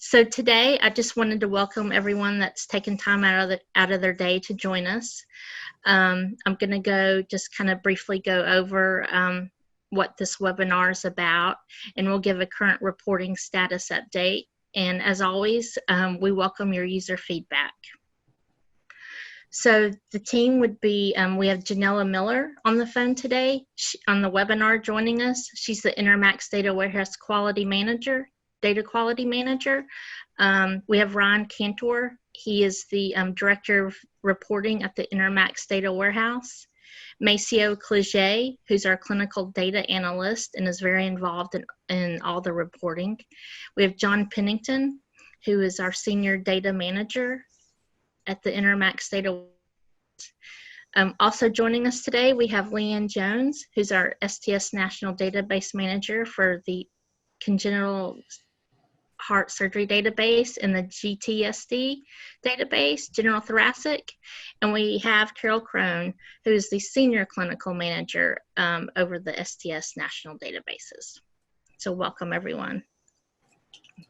So today, I just wanted to welcome everyone that's taken time out of their day to join us. I'm going to just kind of briefly go over what this webinar is about, and we'll give a current reporting status update. And as always, we welcome your user feedback. So the team would be, we have Janella Miller on the phone today, on the webinar joining us. She's the Intermacs Data Warehouse Data Quality Manager. We have Ryan Cantor. He is the Director of Reporting at the Intermacs Data Warehouse. Maceo Clige, who's our Clinical Data Analyst and is very involved in all the reporting. We have John Pennington, who is our Senior Data Manager at the Intermacs Data. Also joining us today, we have Leanne Jones, who's our STS National Database Manager for the Congenital Heart Surgery Database and the GTSD database, General Thoracic. And we have Carol Crone, who is the Senior Clinical Manager over the STS National Databases. So welcome, everyone.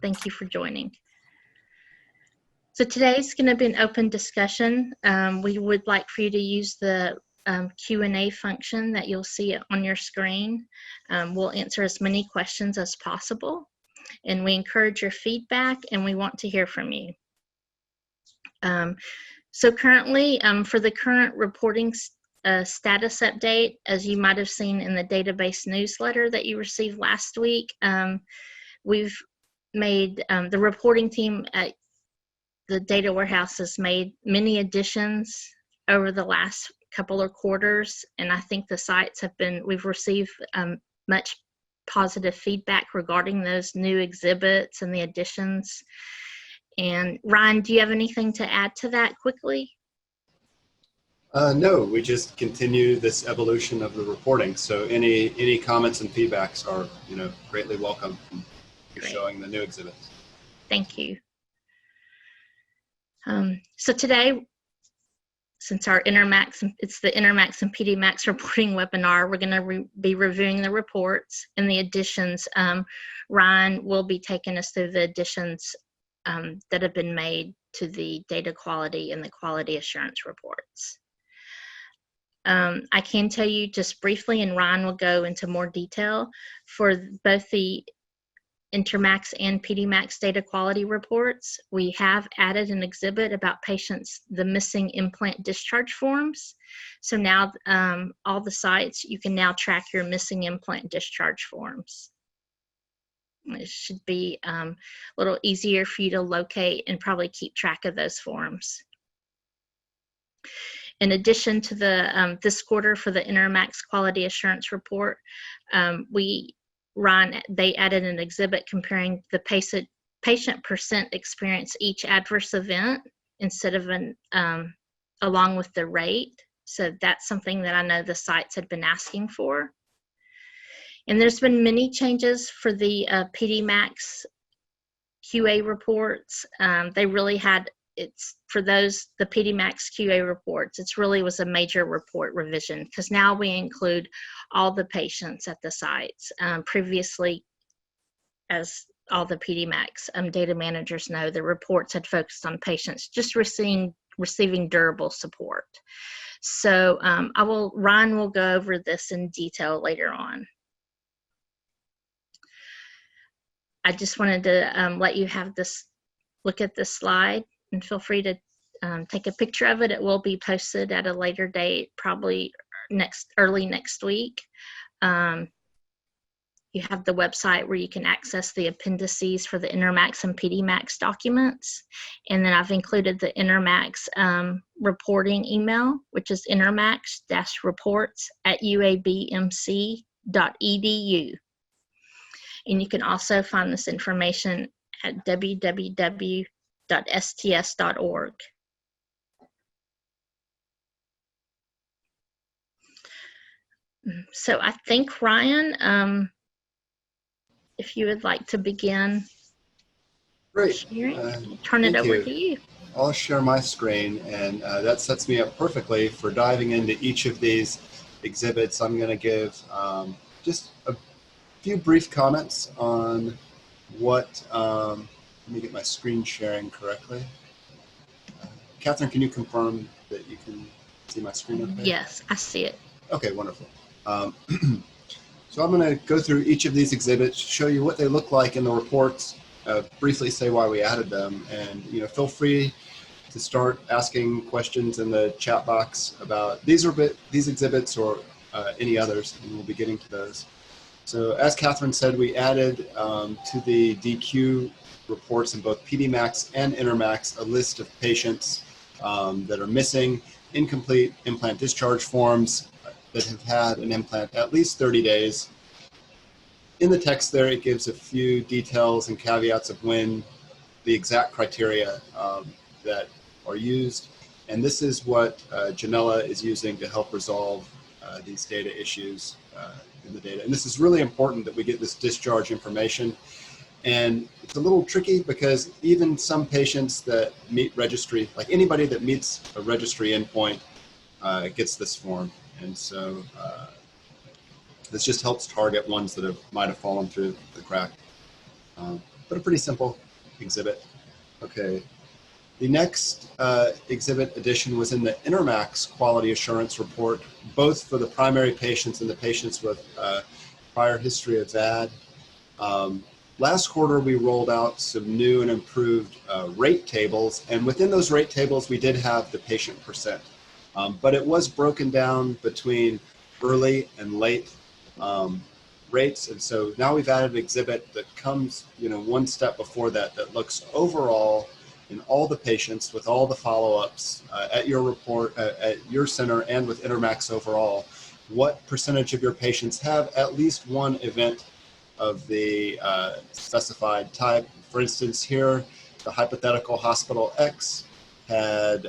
Thank you for joining. So today's going to be an open discussion. We would like for you to use the Q&A function that you'll see on your screen. We'll answer as many questions as possible, and we encourage your feedback, and we want to hear from you. So currently, for the current reporting status update, as you might have seen in the database newsletter that you received last week, we've made, the reporting team at the data warehouse has made many additions over the last couple of quarters, and I think the sites have been, we've received much positive feedback regarding those new exhibits and the additions. And Ryan, do you have anything to add to that quickly? No, we just continue this evolution of the reporting. So any comments and feedbacks are, greatly welcome. You're showing the new exhibits. Thank you. So today, since our it's the Intermacs and Pedimacs reporting webinar, we're going to be reviewing the reports and the additions. Ryan will be taking us through the additions that have been made to the data quality and the quality assurance reports. I can tell you just briefly, and Ryan will go into more detail, for both the Intermacs and Pedimacs data quality reports, we have added an exhibit about patients, the missing implant discharge forms. So now all the sites, you can now track your missing implant discharge forms. It should be a little easier for you to locate and probably keep track of those forms. In addition to the this quarter for the Intermacs quality assurance report, they added an exhibit comparing the patient percent experience each adverse event instead of along with the rate. So that's something that I know the sites had been asking for. And there's been many changes for the Pedimacs QA reports. They really had, for those, the Pedimacs QA reports, it really was a major report revision because now we include all the patients at the sites. Previously, as all the Pedimacs data managers know, the reports had focused on patients just receiving durable support. So Ryan will go over this in detail later on. I just wanted to let you have this, look at this slide, and feel free to take a picture of it. It will be posted at a later date, probably early next week. You have the website where you can access the appendices for the Intermacs and Pedimacs documents. And then I've included the Intermacs reporting email, which is intermacs-reports@uabmc.edu. And you can also find this information at www.sts.org. So I think, Ryan, if you would like to begin sharing, turn it over to you. I'll share my screen, and that sets me up perfectly for diving into each of these exhibits. I'm going to give just a few brief comments on what let me get my screen sharing correctly. Catherine, can you confirm that you can see my screen okay? Yes, I see it. Okay, wonderful. So I'm going to go through each of these exhibits, show you what they look like in the reports, briefly say why we added them, and feel free to start asking questions in the chat box about these exhibits or any others, and we'll be getting to those. So as Catherine said, we added to the DQ reports in both Pedimacs and intermacs a list of patients that are missing incomplete implant discharge forms that have had an implant at least 30 days. In the text there, it gives a few details and caveats of when the exact criteria that are used. And this is what Janella is using to help resolve these data issues in the data. And this is really important that we get this discharge information. And it's a little tricky because even some patients that meet registry, like anybody that meets a registry endpoint gets this form. And so this just helps target ones that might have fallen through the crack. But a pretty simple exhibit. Okay. The next exhibit addition was in the intermacs quality assurance report, both for the primary patients and the patients with prior history of VAD. Last quarter, we rolled out some new and improved rate tables, and within those rate tables, we did have the patient percent, but it was broken down between early and late rates, and so now we've added an exhibit that comes, one step before that looks overall in all the patients with all the follow-ups at your report, at your center, and with intermacs overall, what percentage of your patients have at least one event of the specified type. For instance, here, the hypothetical hospital X had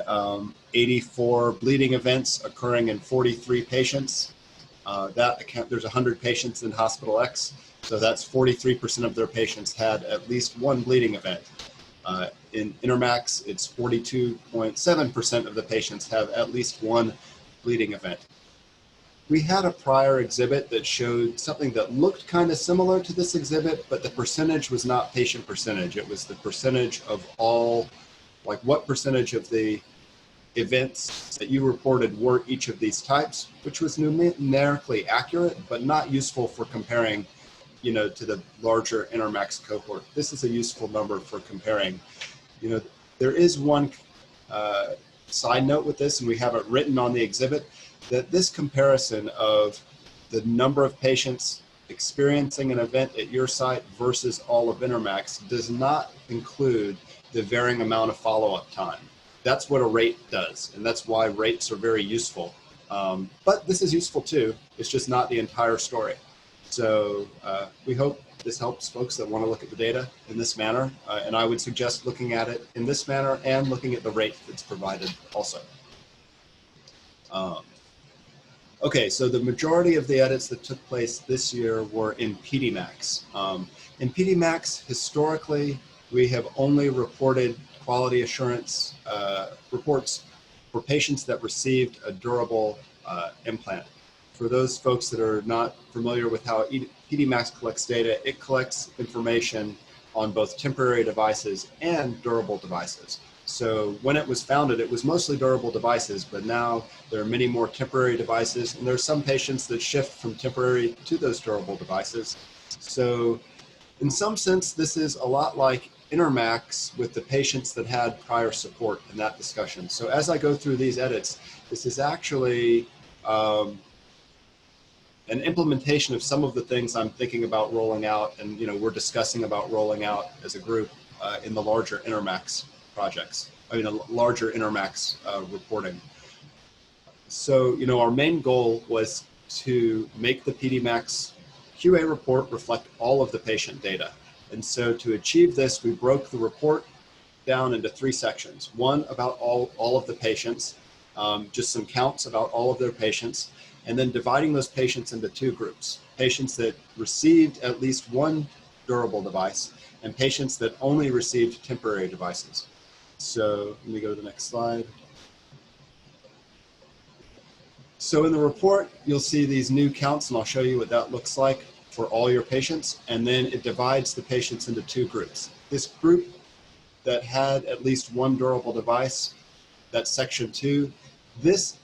84 bleeding events occurring in 43 patients. There's 100 patients in hospital X, so that's 43% of their patients had at least one bleeding event. In intermacs, it's 42.7% of the patients have at least one bleeding event. We had a prior exhibit that showed something that looked kind of similar to this exhibit, but the percentage was not patient percentage. It was the percentage of all, like what percentage of the events that you reported were each of these types, which was numerically accurate, but not useful for comparing, to the larger intermacs cohort. This is a useful number for comparing. There is one side note with this, and we have it written on the exhibit, that this comparison of the number of patients experiencing an event at your site versus all of intermacs does not include the varying amount of follow-up time. That's what a rate does, and that's why rates are very useful. But this is useful too. It's just not the entire story. So we hope this helps folks that want to look at the data in this manner, and I would suggest looking at it in this manner and looking at the rate that's provided also. Okay, so the majority of the edits that took place this year were in Pedimacs. In Pedimacs, historically, we have only reported quality assurance reports for patients that received a durable implant. For those folks that are not familiar with how Pedimacs collects data, it collects information on both temporary devices and durable devices. So when it was founded, it was mostly durable devices, but now there are many more temporary devices, and there are some patients that shift from temporary to those durable devices. So in some sense, this is a lot like intermacs with the patients that had prior support in that discussion. So as I go through these edits, this is actually an implementation of some of the things I'm thinking about rolling out, and we're discussing about rolling out as a group in the larger intermacs projects, larger intermacs reporting. So, our main goal was to make the Pedimacs QA report reflect all of the patient data. And so to achieve this, we broke the report down into 3 sections. One about all of the patients, just some counts about all of their patients, and then dividing those patients into 2 groups, patients that received at least one durable device and patients that only received temporary devices. So let me go to the next slide. So in the report, you'll see these new counts, and I'll show you what that looks like for all your patients. And then it divides the patients into 2 groups. This group that had at least one durable device. That's section 2. This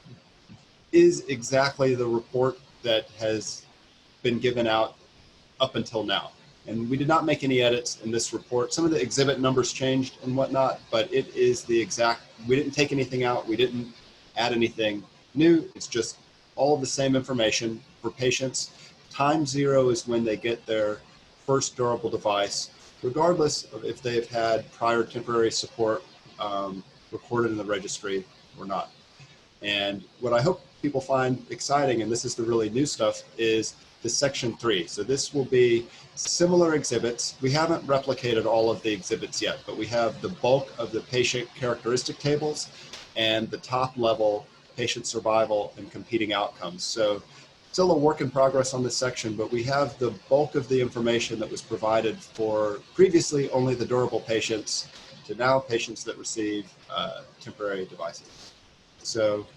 is exactly the report that has been given out up until now. And we did not make any edits in this report. Some of the exhibit numbers changed and whatnot, but it is the exact, we didn't take anything out. We didn't add anything new. It's just all the same information for patients. Time 0 is when they get their first durable device, regardless of if they've had prior temporary support recorded in the registry or not. And what I hope people find exciting, and this is the really new stuff, is the section 3. So this will be similar exhibits. We haven't replicated all of the exhibits yet, but we have the bulk of the patient characteristic tables and the top level patient survival and competing outcomes. So still a work in progress on this section, but we have the bulk of the information that was provided for previously only the durable patients to now patients that receive temporary devices. So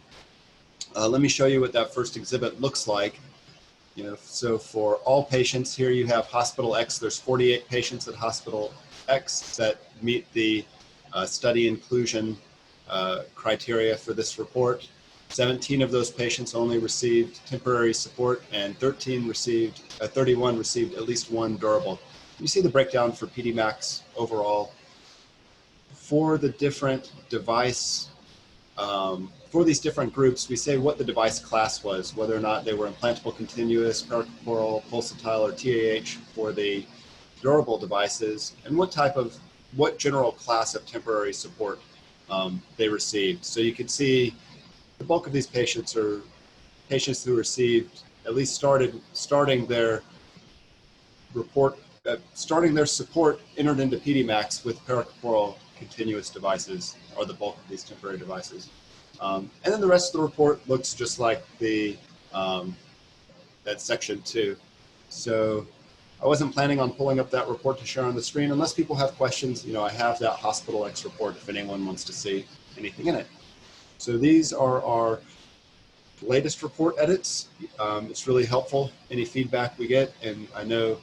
let me show you what that first exhibit looks like. So for all patients here, you have Hospital X. There's 48 patients at Hospital X that meet the study inclusion criteria for this report. 17 of those patients only received temporary support, and 31 received at least one durable. You see the breakdown for Pedimacs overall. For the different device, for these different groups, we say what the device class was, whether or not they were implantable continuous, paracorporal, pulsatile, or TAH for the durable devices, and what general class of temporary support they received. So you can see the bulk of these patients are patients who received, at least starting their support entered into Pedimacs with paracorporal continuous devices, are the bulk of these temporary devices. And then the rest of the report looks just like that section 2. So I wasn't planning on pulling up that report to share on the screen. Unless people have questions, I have that Hospital X report if anyone wants to see anything in it. So these are our latest report edits. It's really helpful, any feedback we get. And I know,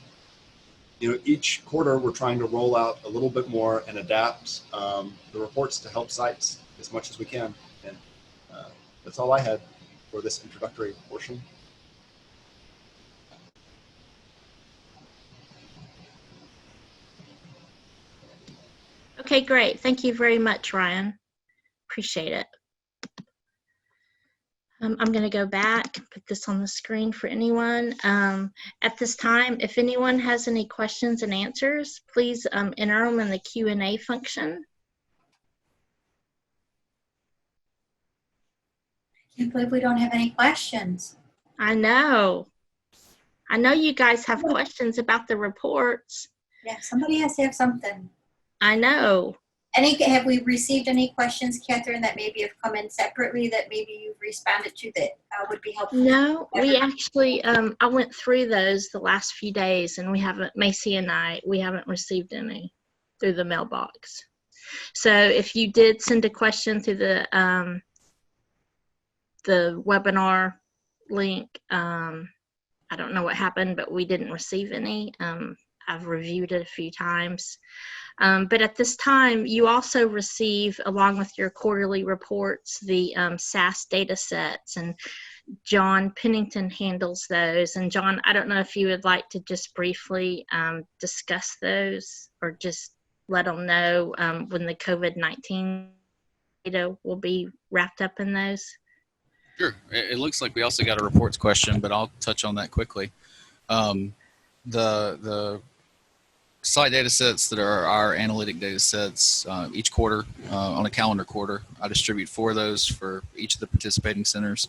each quarter we're trying to roll out a little bit more and adapt the reports to help sites as much as we can. And that's all I had for this introductory portion. Okay, great. Thank you very much, Ryan. Appreciate it. I'm going to go back, put this on the screen for anyone. At this time, if anyone has any questions and answers, please enter them in the Q&A function. I can't believe we don't have any questions. I know you guys have questions about the reports. Yeah, somebody has to have something. I know. Have we received any questions, Catherine, that maybe have come in separately that maybe you've responded to that would be helpful? No, we actually, I went through those the last few days, and Macy and we haven't received any through the mailbox. So if you did send a question through the webinar link, I don't know what happened, but we didn't receive any. I've reviewed it a few times. But at this time, you also receive, along with your quarterly reports, the SAS data sets, and John Pennington handles those. And John, I don't know if you would like to just briefly discuss those, or just let them know when the COVID-19 data will be wrapped up in those. Sure. It looks like we also got a reports question, but I'll touch on that quickly. The slide data sets that are our analytic data sets each quarter on a calendar quarter, I distribute 4 of those for each of the participating centers.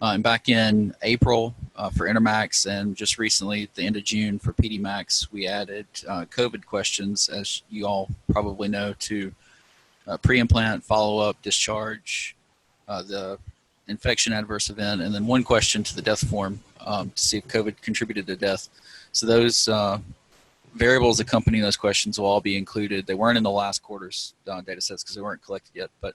And back in April for Intermacs, and just recently at the end of June for Pedimacs, we added COVID questions, as you all probably know, to pre-implant, follow-up, discharge, the infection adverse event, and then 1 question to the death form to see if COVID contributed to death. So those variables accompanying those questions will all be included. They weren't in the last quarter's data sets because they weren't collected yet, but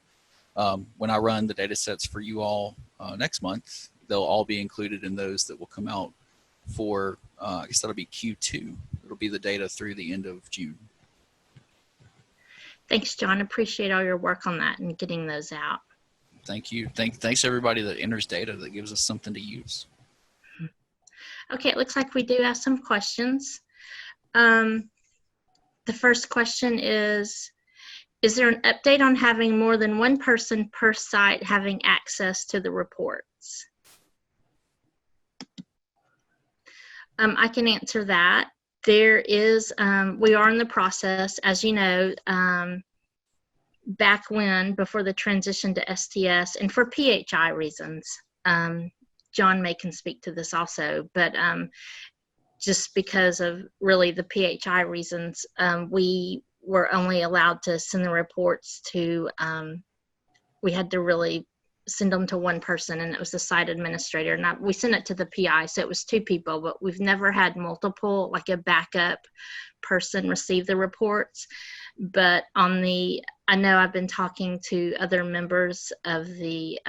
when I run the data sets for you all next month, they'll all be included in those that will come out for, I guess that'll be Q2. It'll be the data through the end of June. Thanks, John. Appreciate all your work on that and getting those out. Thank you. Thanks everybody that enters data that gives us something to use. Okay, it looks like we do have some questions. The first question is there an update on having more than one person per site having access to the reports? I can answer that. There is, we are in the process, as you know, back when, before the transition to STS, and for PHI reasons, John May can speak to this also, but just because of really the PHI reasons, we were only allowed to send the reports to, we had to really send them to one person, and it was the site administrator. Now we sent it to the PI, so it was 2 people, but we've never had multiple, like a backup person receive the reports. But on the, I know I've been talking to other members of the,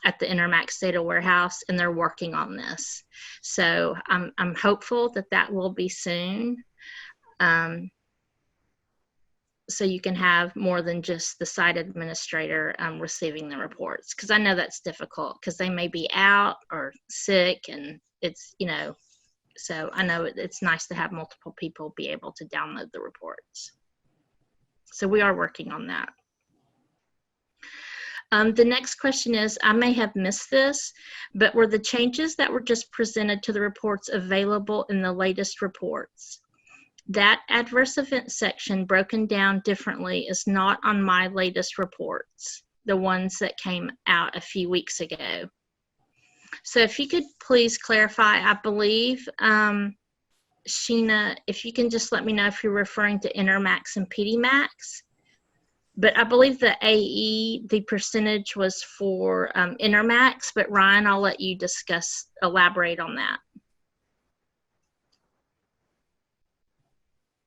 at the Intermacs data warehouse, and they're working on this. So I'm hopeful that that will be soon. So you can have more than just the site administrator receiving the reports, because I know that's difficult because they may be out or sick, and it's, you know, so I know it's nice to have multiple people be able to download the reports. So we are working on that. The next question is, I may have missed this, but were the changes that were just presented to the reports available in the latest reports? That adverse event section broken down differently is not on my latest reports, the ones that came out a few weeks ago. So if you could please clarify, I believe, Sheena, if you can just let me know if you're referring to intermacs and Pedimacs. But I believe the AE, the percentage was for intermacs, but Ryan, I'll let you elaborate on that.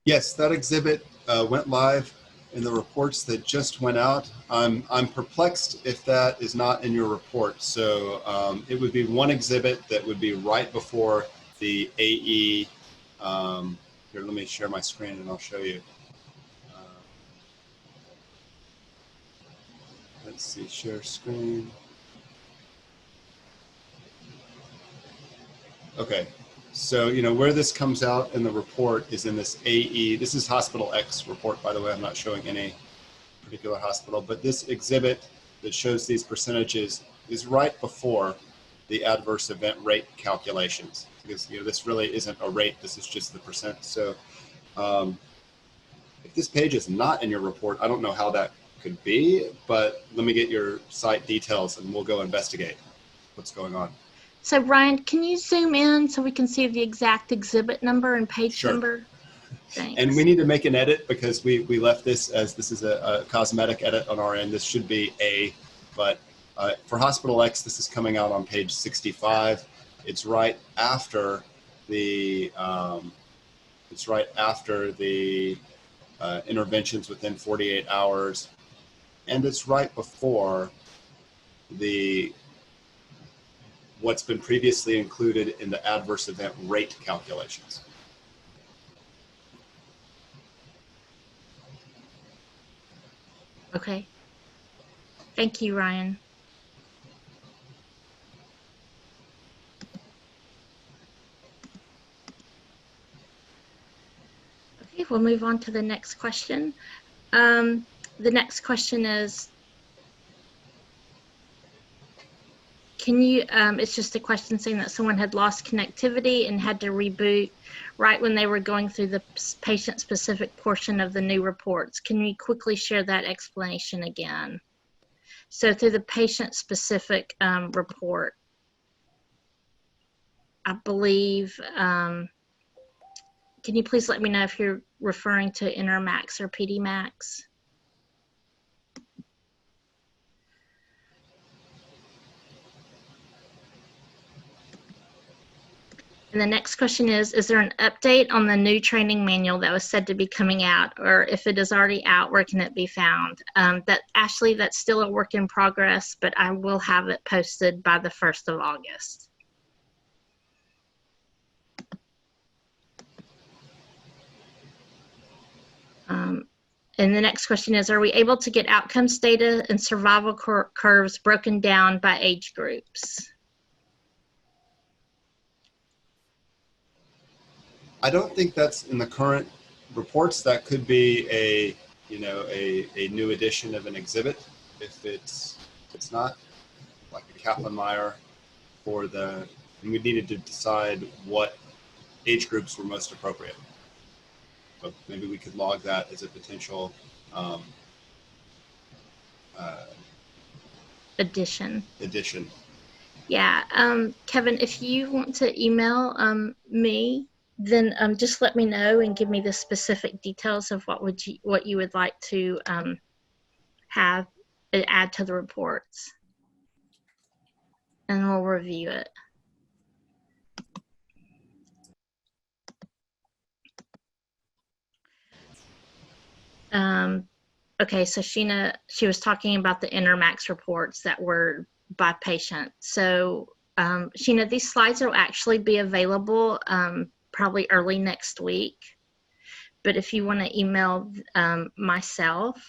Yes, that exhibit went live in the reports that just went out. I'm perplexed if that is not in your report. So it would be one exhibit that would be right before the AE. Here, let me share my screen and I'll show you. Let's see, share screen. Okay, so you know where this comes out in the report is in this AE. This is Hospital X report, by the way. I'm not showing any particular hospital, but this exhibit that shows these percentages is right before the adverse event rate calculations, because you know this really isn't a rate. This is just the percent. So if this page is not in your report, I don't know how that could be, but let me get your site details and we'll go investigate what's going on. So Ryan, can you zoom in so we can see the exact exhibit number and page Sure. number? Thanks. And we need to make an edit because we left this as this is a cosmetic edit on our end. This should be A, but for Hospital X, this is coming out on page 65. It's right after the interventions within 48 hours. And it's right before what's been previously included in the adverse event rate calculations. Okay. Thank you, Ryan. Okay, we'll move on to the next question. The next question is, can you, it's just a question saying that someone had lost connectivity and had to reboot right when they were going through the patient-specific portion of the new reports. Can you quickly share that explanation again? So through the patient-specific report, I believe, can you please let me know if you're referring to intermacs or Pedimacs? And the next question is there an update on the new training manual that was said to be coming out, or if it is already out, where can it be found? Ashley, that's still a work in progress, but I will have it posted by the 1st of August. And the next question is, are we able to get outcomes data and survival curves broken down by age groups? I don't think that's in the current reports. That could be a new edition of an exhibit if it's not, like a Kaplan-Meier for the, and we needed to decide what age groups were most appropriate. So maybe we could log that as a potential Addition. Yeah. Kevin, if you want to email me, then just let me know and give me the specific details of what you would like to have add to the reports, and we'll review it. Okay, so Sheena, she was talking about the intermacs reports that were by patient. So Sheena, these slides will actually be available probably early next week. But if you want to email myself,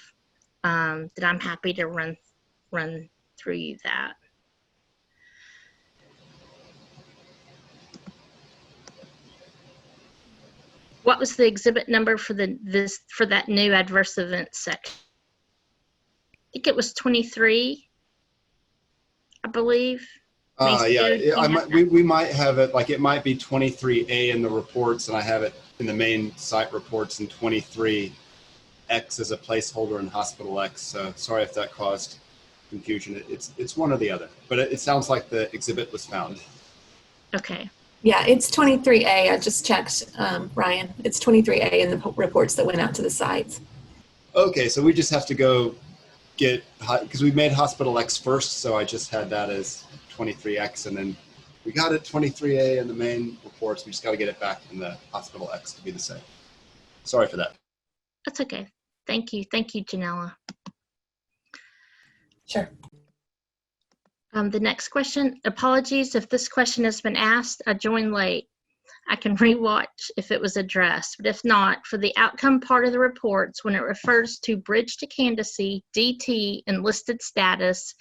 then I'm happy to run through you that. What was the exhibit number for that new adverse event section? I think it was 23, I believe. Yeah, we might have it, like it might be 23A in the reports, and I have it in the main site reports in 23X as a placeholder in Hospital X. So sorry if that caused confusion. It's one or the other, but it sounds like the exhibit was found. Okay. Yeah, it's 23A. I just checked, Ryan. It's 23A in the reports that went out to the sites. Okay, so we just have to go get, because we made Hospital X first, so I just had that as 23X, and then we got it 23A in the main reports. We just got to get it back in the Hospital X to be the same. Sorry for that. That's okay. Thank you, Janella. Sure. The next question, apologies if this question has been asked. I joined late. I can rewatch if it was addressed, but if not, for the outcome part of the reports, when it refers to bridge to candidacy, DT, and listed status,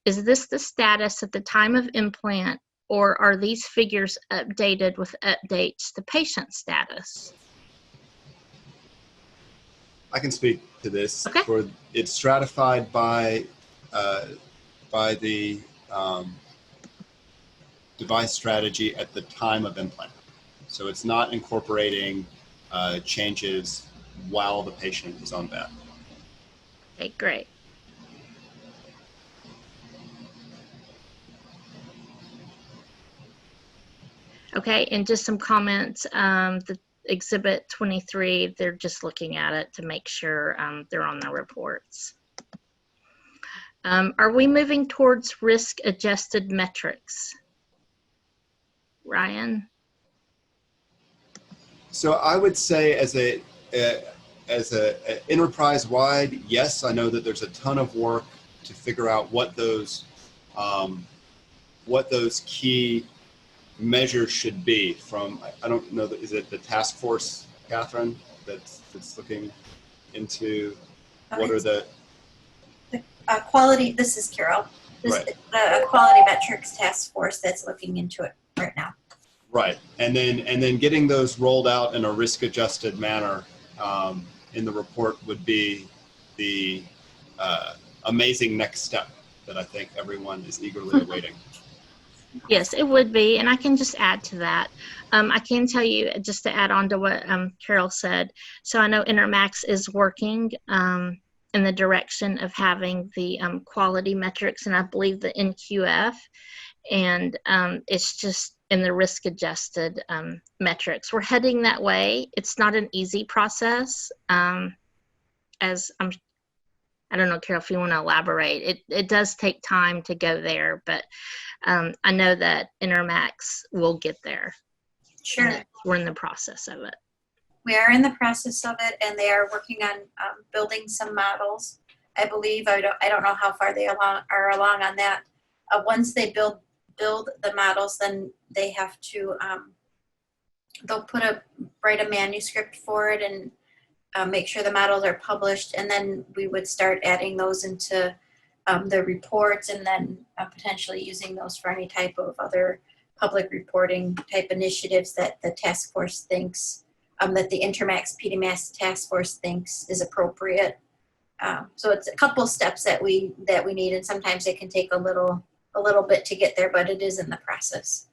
is this the status at the time of implant, or are these figures updated with updates to patient status? I can speak to this. Okay. It's stratified by the device strategy at the time of implant. So it's not incorporating changes while the patient is on bed. Okay, great. Okay, and just some comments. The exhibit 23, they're just looking at it to make sure they're on the reports. Are we moving towards risk-adjusted metrics? Ryan? So I would say as a enterprise-wide, yes, I know that there's a ton of work to figure out what those key measures should be. From, I don't know, is it the task force, Catherine, that's looking into what are the quality? This is Carol. Right. The quality metrics task force that's looking into it right now. Right, and then getting those rolled out in a risk-adjusted manner in the report would be the amazing next step that I think everyone is eagerly awaiting. Yes, it would be, and I can just add to that. I can tell you, just to add on to what Carol said, so I know Intermacs is working in the direction of having the quality metrics, and I believe the NQF, and it's just in the risk-adjusted metrics. We're heading that way. It's not an easy process, as I don't know, Carol, if you want to elaborate. It does take time to go there, but I know that Intermacs will get there. Sure. We're in the process of it. We are in the process of it, and they are working on building some models. I believe, I don't know how far they are along on that. Once they build the models, then they have to, they'll write a manuscript for it and make sure the models are published, and then we would start adding those into the reports, and then potentially using those for any type of other public reporting type initiatives that the task force thinks, that the Pedimacs task force thinks is appropriate. So it's a couple steps that we need, and sometimes it can take a little bit to get there, but it is in the process.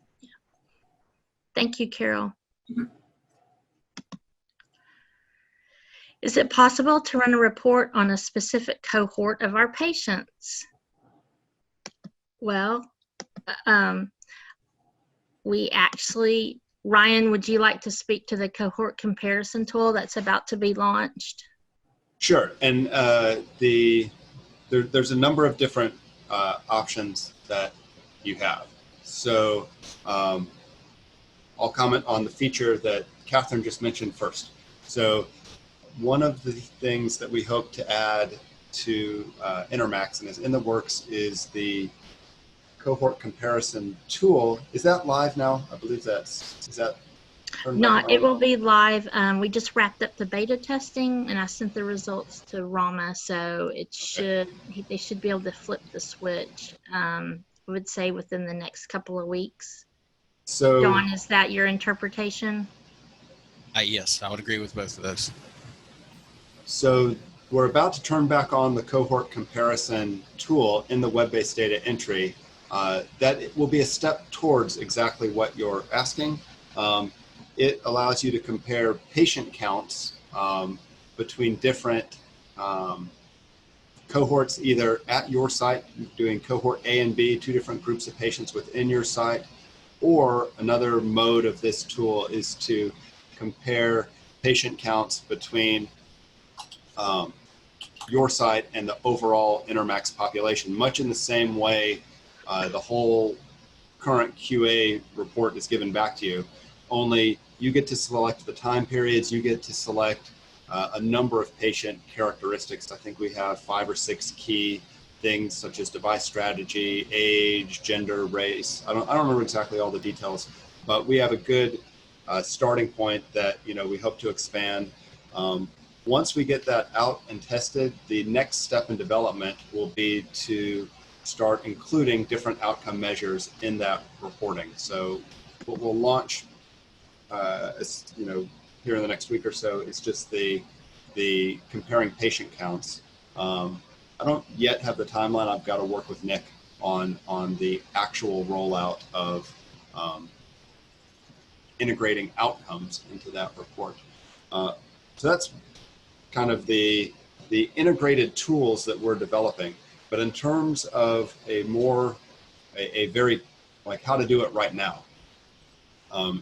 Thank you, Carol. Mhm. Is it possible to run a report on a specific cohort of our patients? Well, we actually, Ryan, would you like to speak to the cohort comparison tool that's about to be launched? Sure. And there's a number of different options that you have. So I'll comment on the feature that Catherine just mentioned first. So one of the things that we hope to add to Intermacs and is in the works is the cohort comparison tool. Is that live now? I believe is that turned back on? It will be live. We just wrapped up the beta testing and I sent the results to Rama, so it should, they should be able to flip the switch, I would say within the next couple of weeks. So, Dawn, is that your interpretation? Yes, I would agree with both of those. So we're about to turn back on the cohort comparison tool in the web-based data entry. That will be a step towards exactly what you're asking. It allows you to compare patient counts between different cohorts, either at your site, doing cohort A and B, two different groups of patients within your site, or another mode of this tool is to compare patient counts between your site and the overall Intermacs population, much in the same way the whole current QA report is given back to you, only you get to select the time periods, you get to select a number of patient characteristics. I think we have 5 or 6 key things such as device strategy, age, gender, race. I don't remember exactly all the details, but we have a good starting point that we hope to expand. Once we get that out and tested, the next step in development will be to start including different outcome measures in that reporting. So what we'll launch, here in the next week or so, is just the comparing patient counts. I don't yet have the timeline. I've got to work with Nick on the actual rollout of integrating outcomes into that report. So that's kind of the integrated tools that we're developing. But in terms of a very, like, how to do it right now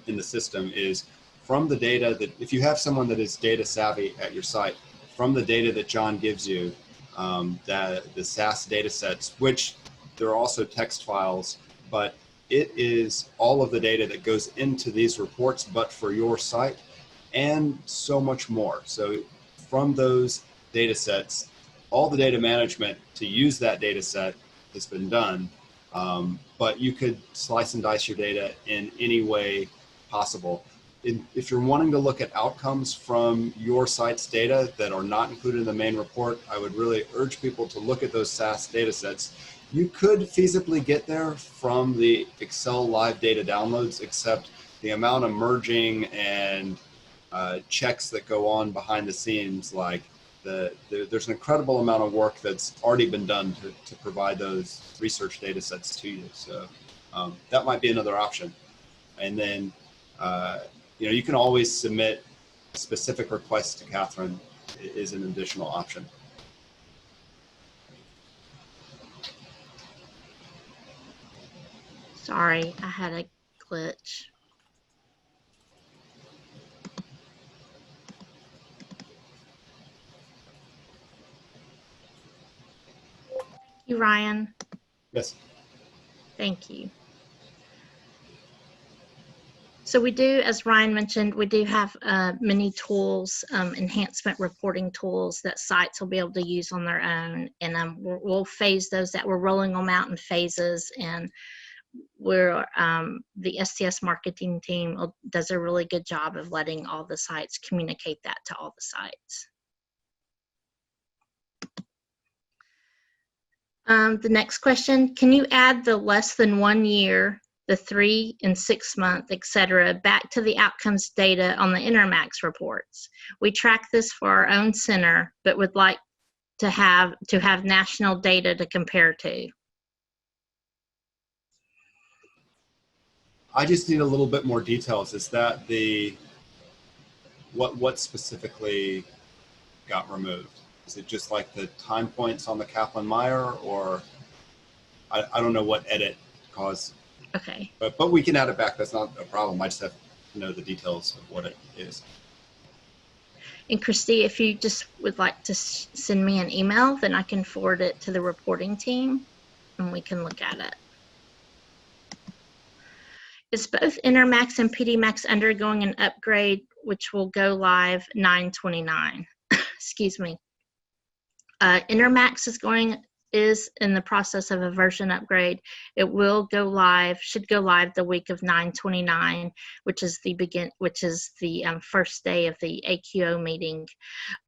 in the system is from the data that, if you have someone that is data savvy at your site, from the data that John gives you, the SAS data sets, which there are also text files, but it is all of the data that goes into these reports, but for your site, and so much more. So from those data sets, all the data management to use that data set has been done, but you could slice and dice your data in any way possible. If you're wanting to look at outcomes from your site's data that are not included in the main report, I would really urge people to look at those SAS data sets. You could feasibly get there from the Excel live data downloads, except the amount of merging and checks that go on behind the scenes, like there's an incredible amount of work that's already been done to provide those research data sets to you. So that might be another option. And then you can always submit specific requests to Catherine is an additional option. Sorry, I had a glitch. Thank you, Ryan. Yes. Thank you. So we do, as Ryan mentioned, we do have many tools, enhancement reporting tools that sites will be able to use on their own. And we'll phase those that we're rolling them out in phases. And where the STS marketing team does a really good job of letting all the sites communicate that to all the sites. The next question, can you add the less than 1 year, the 3 and 6 month, et cetera, back to the outcomes data on the intermacs reports? We track this for our own center, but would like to have national data to compare to. I just need a little bit more details. Is that what specifically got removed? Is it just like the time points on the Kaplan-Meier, or I don't know what edit caused? Okay. But we can add it back. That's not a problem. I just have to know the details of what it is. And Christy, if you just would like to send me an email, then I can forward it to the reporting team and we can look at it. Is both intermacs and Pedimacs undergoing an upgrade, which will go live 9/29? Excuse me. Intermacs is in the process of a version upgrade. It will go live, should go live the week of 9/29, which is the first day of the AQO meeting.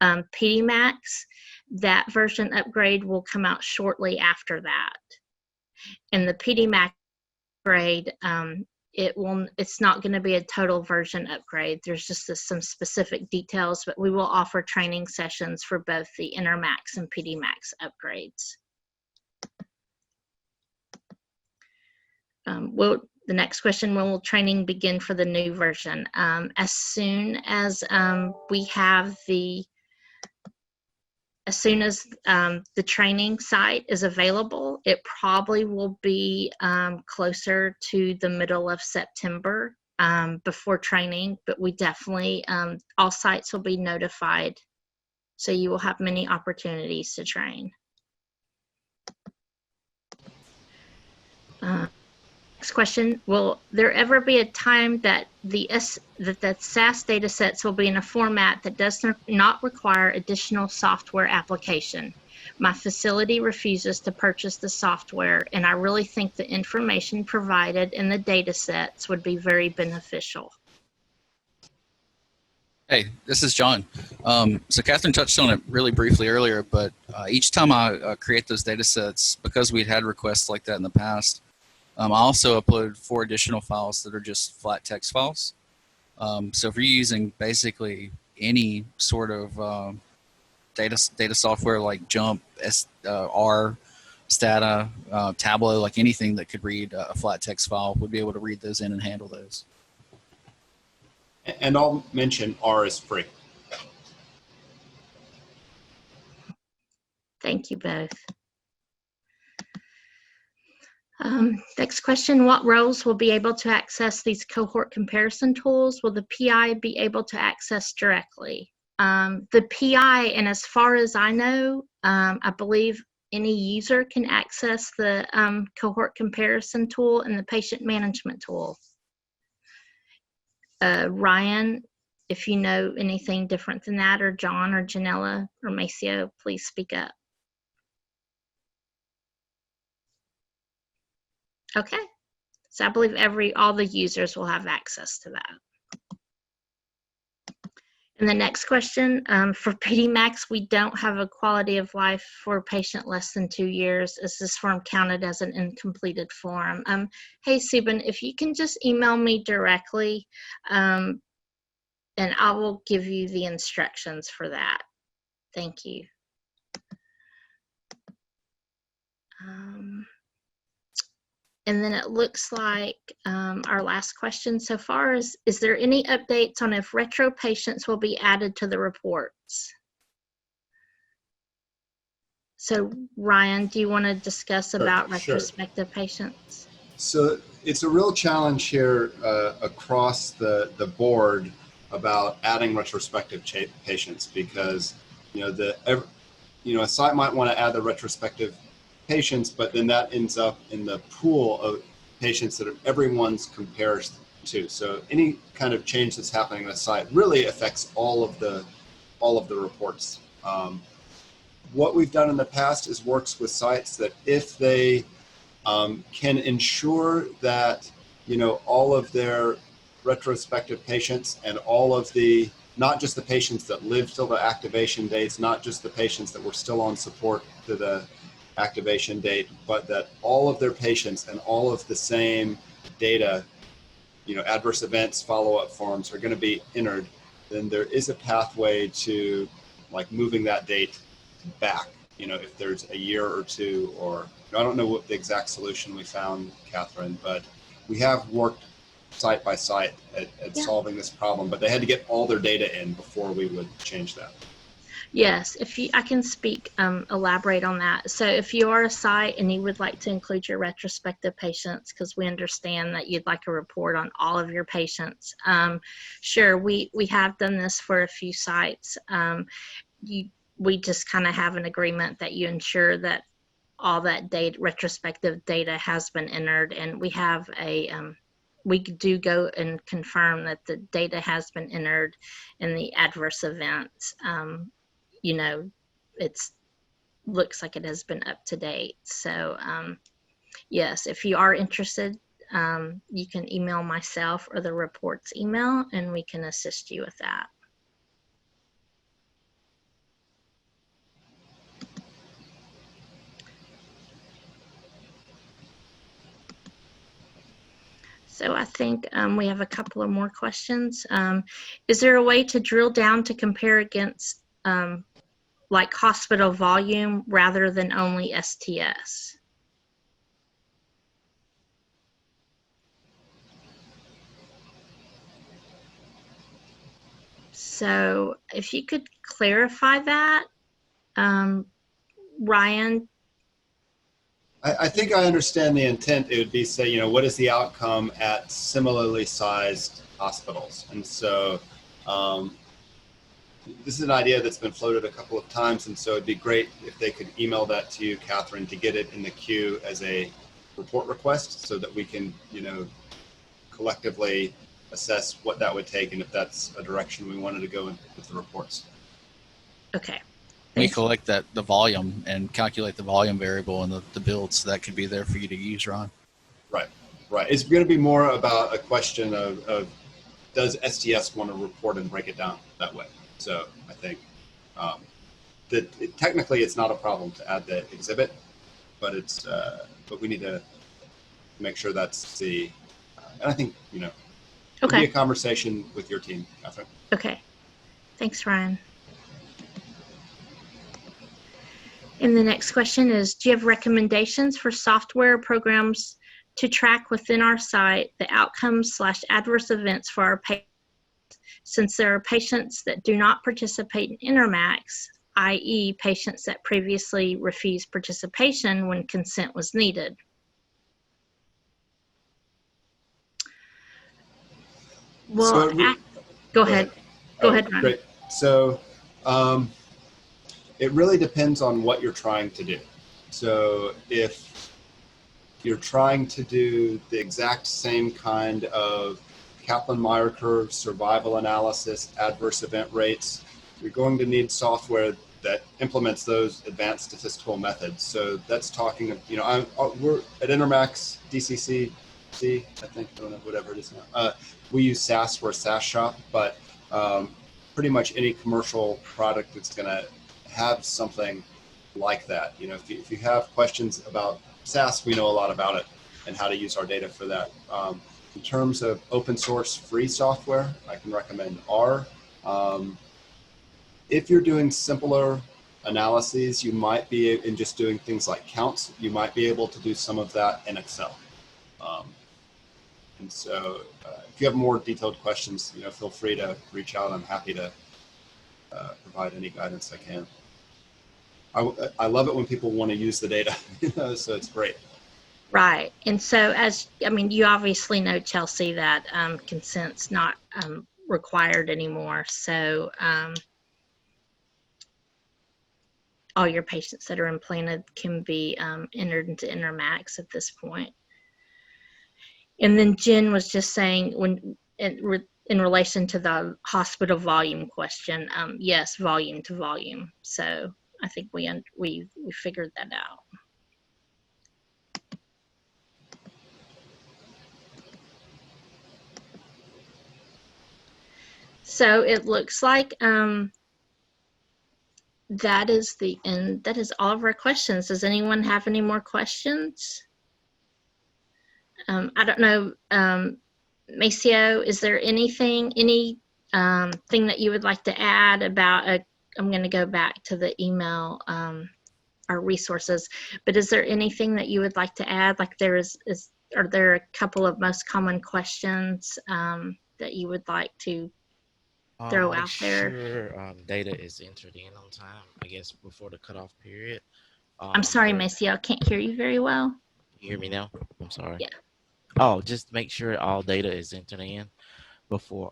Pedimacs, that version upgrade will come out shortly after that. And the Pedimac upgrade, it's not going to be a total version upgrade. There's just some specific details, but we will offer training sessions for both the intermacs and Pedimacs upgrades. The next question, when will training begin for the new version? As soon as we have as soon as the training site is available, it probably will be closer to the middle of September before training, but we definitely, all sites will be notified, so you will have many opportunities to train. Next question, will there ever be a time that the SAS data sets will be in a format that does not require additional software application? My facility refuses to purchase the software, and I really think the information provided in the data sets would be very beneficial. Hey, this is John. So Catherine touched on it really briefly earlier, but each time I create those data sets, because we'd had requests like that in the past, I also upload 4 additional files that are just flat text files. So if you're using basically any sort of data software like Jump, R, Stata, Tableau, like anything that could read a flat text file, would be able to read those in and handle those. And I'll mention R is free. Thank you both. Next question, what roles will be able to access these cohort comparison tools? Will the PI be able to access directly? The PI, and as far as I know, I believe any user can access the cohort comparison tool and the patient management tool. Ryan, if you know anything different than that, or John or Janella or Maceo, please speak up. Okay, so I believe all the users will have access to that. And the next question, for Pedimacs, we don't have a quality of life for a patient less than 2 years. Is this form counted as an incompleted form? Hey, Subin, if you can just email me directly, and I will give you the instructions for that. Thank you. And then it looks like our last question so far is there any updates on if retro patients will be added to the reports? So Ryan, do you want to discuss about retrospective patients? So it's a real challenge here across the board about adding retrospective patients, because a site might want to add the retrospective patients, but then that ends up in the pool of patients that everyone's compares to. So any kind of change that's happening on a site really affects all of the reports. What we've done in the past is works with sites that if they can ensure that, all of their retrospective patients and all of the, not just the patients that lived till the activation dates, not just the patients that were still on support to the activation date, but that all of their patients and all of the same data, adverse events, follow-up forms are going to be entered, then there is a pathway to like moving that date back, if there's a year or two, or I don't know what the exact solution we found, Catherine, but we have worked site by site at solving this problem, but they had to get all their data in before we would change that. Yes, I can speak, elaborate on that. So if you are a site and you would like to include your retrospective patients, because we understand that you'd like a report on all of your patients, sure, we have done this for a few sites. We just kind of have an agreement that you ensure that all that data, retrospective data, has been entered, and we have we do go and confirm that the data has been entered in the adverse events. It's looks like it has been up to date. So yes, if you are interested, you can email myself or the reports email, and we can assist you with that. So I think we have a couple of more questions. Is there a way to drill down to compare against like hospital volume rather than only STS? So if you could clarify that, Ryan. I think I understand the intent. It would be say, what is the outcome at similarly sized hospitals? And so this is an idea that's been floated a couple of times. And so it'd be great if they could email that to you, Catherine, to get it in the queue as a report request so that we can, collectively assess what that would take and if that's a direction we wanted to go in with the reports. Okay. We collect the volume and calculate the volume variable in the build, so that could be there for you to use, Ron. Right. It's going to be more about a question of does STS want to report and break it down that way? So I think that technically it's not a problem to add the exhibit, but it's but we need to make sure that's the and I think it'll be a conversation with your team, Catherine. Okay. Thanks, Ryan. And the next question is, do you have recommendations for software programs to track within our site the outcomes/adverse events for our patients, since there are patients that do not participate in intermacs, i.e. patients that previously refused participation when consent was needed? Well, so go ahead. Go ahead, Ryan. Great. So it really depends on what you're trying to do. So if you're trying to do the exact same kind of Kaplan-Meier curve, survival analysis, adverse event rates, you're going to need software that implements those advanced statistical methods. So that's talking, we're at Intermacs, DCC, I think, I don't know, whatever it is now. We use SAS, we're a SAS shop, but pretty much any commercial product that's going to have something like that. If you have questions about SAS, we know a lot about it and how to use our data for that. In terms of open source free software, I can recommend R. If you're doing simpler analyses, you might be in just doing things like counts. You might be able to do some of that in Excel. And so if you have more detailed questions, feel free to reach out. I'm happy to provide any guidance I can. I love it when people want to use the data, so it's great. Right. And so you obviously know, Chelsea, that consent's not required anymore. So all your patients that are implanted can be entered into intermacs at this point. And then Jen was just saying, when in relation to the hospital volume question, yes, volume to volume. So I think we figured that out. So it looks like that is the end. That is all of our questions. Does anyone have any more questions? I don't know, Maceo, is there anything thing that you would like to add about I'm going to go back to the email, our resources, but is there anything that you would like to add? Like are there a couple of most common questions that you would like to throw Make out there? sure data is entered in on time, I guess, before the cutoff period. I'm sorry, There, Maceo, I can't hear you very well. you hear me now? I'm sorry. Yeah. Oh, just make sure all data is entered in before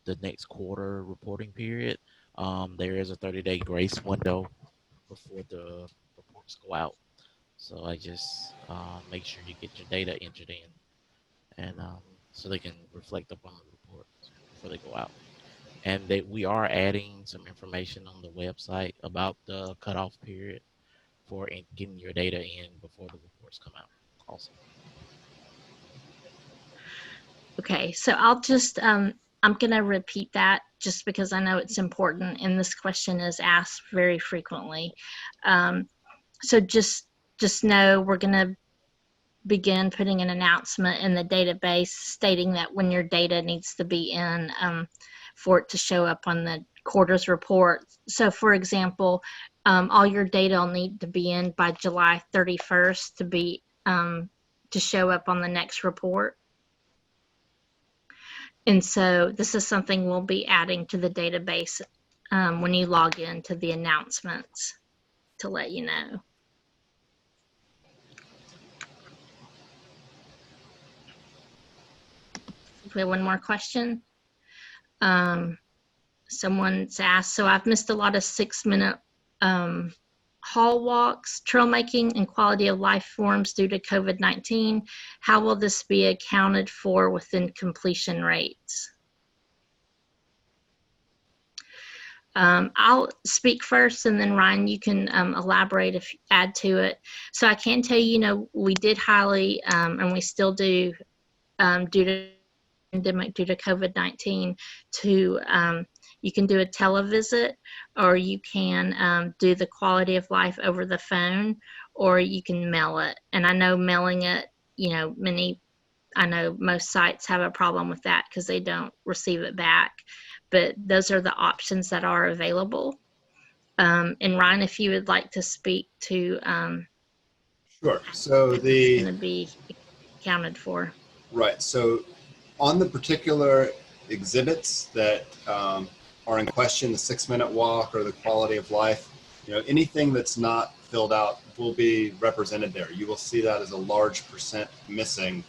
the next quarter reporting period. There is a 30-day grace window before the reports go out. So I just make sure you get your data entered in, and so they can reflect upon the reports before they go out. And we are adding some information on the website about the cutoff period for getting your data in before the reports come out. Also, Okay, so I'll just, I'm going to repeat that just because I know it's important and this question is asked very frequently. So just know we're going to begin putting an announcement in the database stating that when your data needs to be in for it to show up on the quarter's report. So for example, all your data will need to be in by July 31st to be to show up on the next report. And so this is something we'll be adding to the database when you log into the announcements to let you know. We have one more question. Someone's asked, so I've missed a lot of 6-minute hall walks, trail making, and quality of life forms due to COVID-19. How will this be accounted for within completion rates? I'll speak first, and then Ryan, you can elaborate if you add to it. So I can tell you, we did highly, and we still do, due to pandemic, due to COVID-19, to you can do a televisit, or you can do the quality of life over the phone, or you can mail it. And I know mailing it, I know most sites have a problem with that because they don't receive it back, but those are the options that are available. And Ryan, if you would like to speak to Sure. So it's going to be accounted for. Right. So on the particular exhibits that are in question, the 6-minute walk or the quality of life, anything that's not filled out will be represented there. You will see that as a large percent missing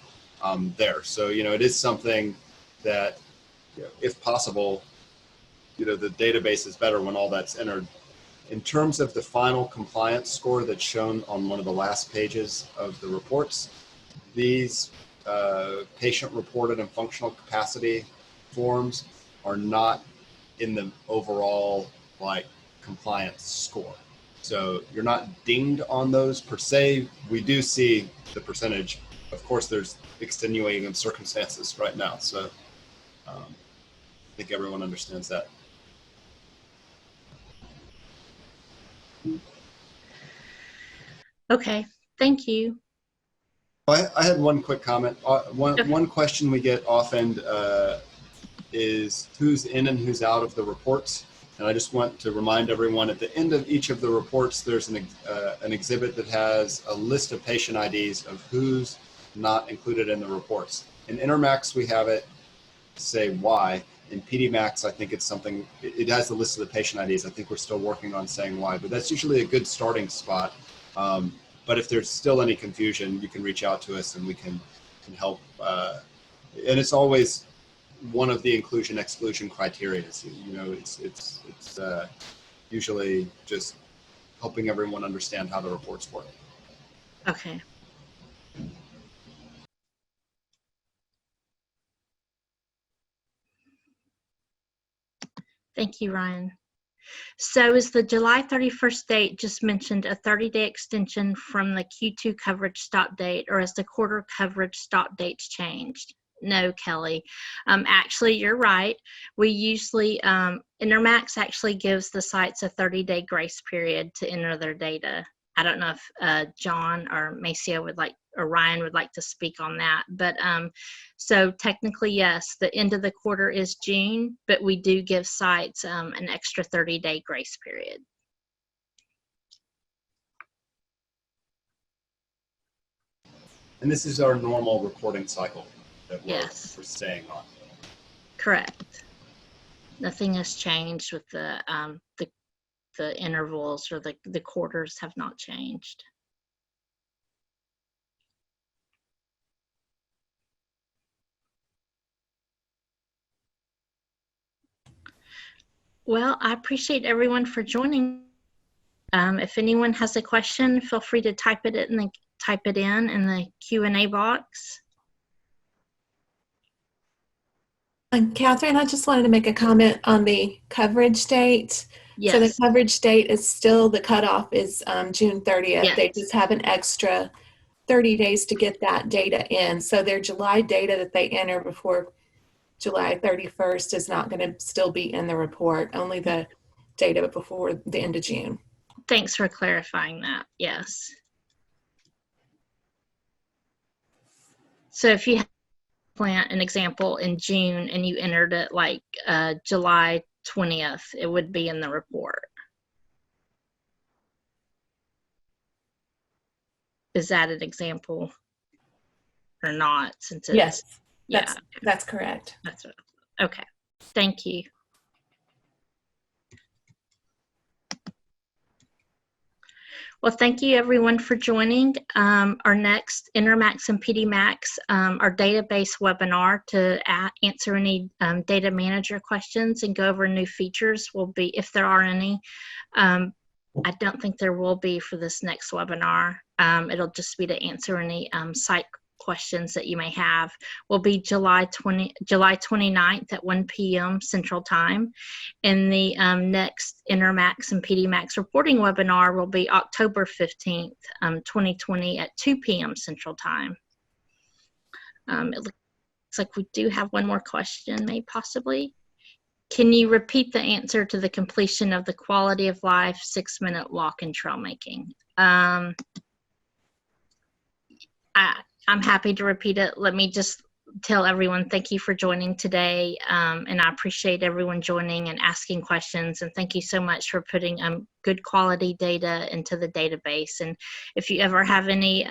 there. So, it is something that, if possible, the database is better when all that's entered. In terms of the final compliance score that's shown on one of the last pages of the reports, these patient reported and functional capacity forms are not in the overall compliance score. So you're not dinged on those per se. We do see the percentage. Of course, there's extenuating circumstances right now. So I think everyone understands that. Okay, thank you. I had one quick comment. One question we get often is who's in and who's out of the reports. And I just want to remind everyone at the end of each of the reports, there's an exhibit that has a list of patient IDs of who's not included in the reports. In Intermacs, we have it say why. In Pedimacs, I think it's something, it has the list of the patient IDs. I think we're still working on saying why, but that's usually a good starting spot. But if there's still any confusion, you can reach out to us and we can help. And it's always one of the inclusion-exclusion criteria. It's usually just helping everyone understand how the reports work. Okay. Thank you, Ryan. So is the July 31st date just mentioned a 30-day extension from the Q2 coverage stop date, or has the quarter coverage stop dates changed? No, Kelly. Actually, you're right. We usually, Intermacs actually gives the sites a 30-day grace period to enter their data. I don't know if John or Maceo would like, or Ryan would like to speak on that. But so technically, yes, the end of the quarter is June, but we do give sites an extra 30-day grace period. And this is our normal reporting cycle that Yes. we're staying on. Correct. Nothing has changed with the intervals, or the quarters have not changed. Well, I appreciate everyone for joining. If anyone has a question, feel free to type it in the Q&A box. And Catherine, I just wanted to make a comment on the coverage date. Yes. So the coverage date is still, the cutoff is June 30th. Yes. They just have an extra 30 days to get that data in. So their July data that they enter before July 31st is not going to still be in the report, only the data before the end of June. Thanks for clarifying that. Yes. So if you plant an example in June and you entered it like July 20th, it would be in the report. Is that an example or not? Since it's, Yes, yeah, that's correct. that's what, okay. Thank you. Well, thank you everyone for joining our next Intermacs and Pedimacs, our database webinar to answer any data manager questions and go over new features will be, if there are any. I don't think there will be for this next webinar. It'll just be to answer any site questions that you may have. Will be July 29th at 1 p.m. Central Time. And the next Intermacs and Pedimacs reporting webinar will be October 15th, 2020 at 2 p.m. Central Time. It looks like we do have one more question, maybe possibly. Can you repeat the answer to the completion of the quality of life 6-minute walk and trail making? I'm happy to repeat it. Let me just tell everyone thank you for joining today, and I appreciate everyone joining and asking questions, and thank you so much for putting good quality data into the database. And if you ever have any,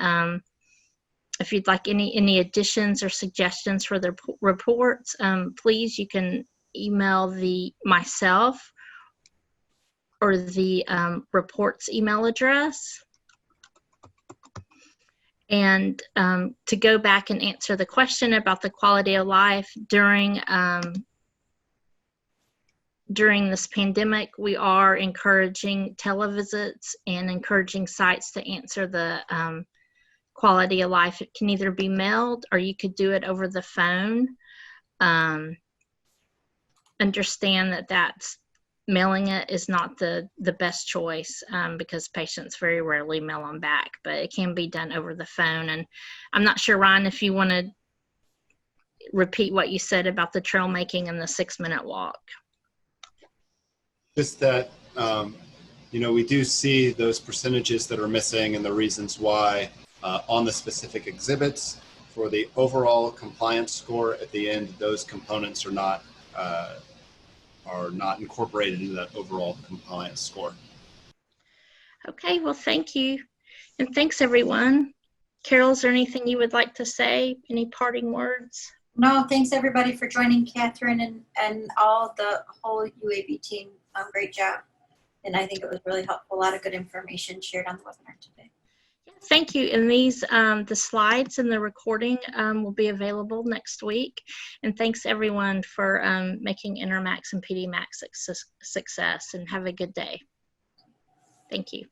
if you'd like any additions or suggestions for the reports, please, you can email myself or the reports email address. And to go back and answer the question about the quality of life during this pandemic, we are encouraging televisits and encouraging sites to answer the quality of life. It can either be mailed or you could do it over the phone. Understand that mailing it is not the best choice because patients very rarely mail them back, but it can be done over the phone. And I'm not sure, Ryan, if you want to repeat what you said about the trail making and the 6-minute walk. Just that, we do see those percentages that are missing and the reasons why on the specific exhibits. For the overall compliance score at the end, those components are not incorporated into that overall compliance score. Okay, well, thank you. And thanks, everyone. Carol, is there anything you would like to say? Any parting words? No, thanks everybody for joining, Catherine and the whole UAB team. Great job. And I think it was really helpful. A lot of good information shared on the webinar today. Thank you. And these, the slides and the recording will be available next week. And thanks everyone for making Intermacs and Pedimacs a success, and have a good day. Thank you.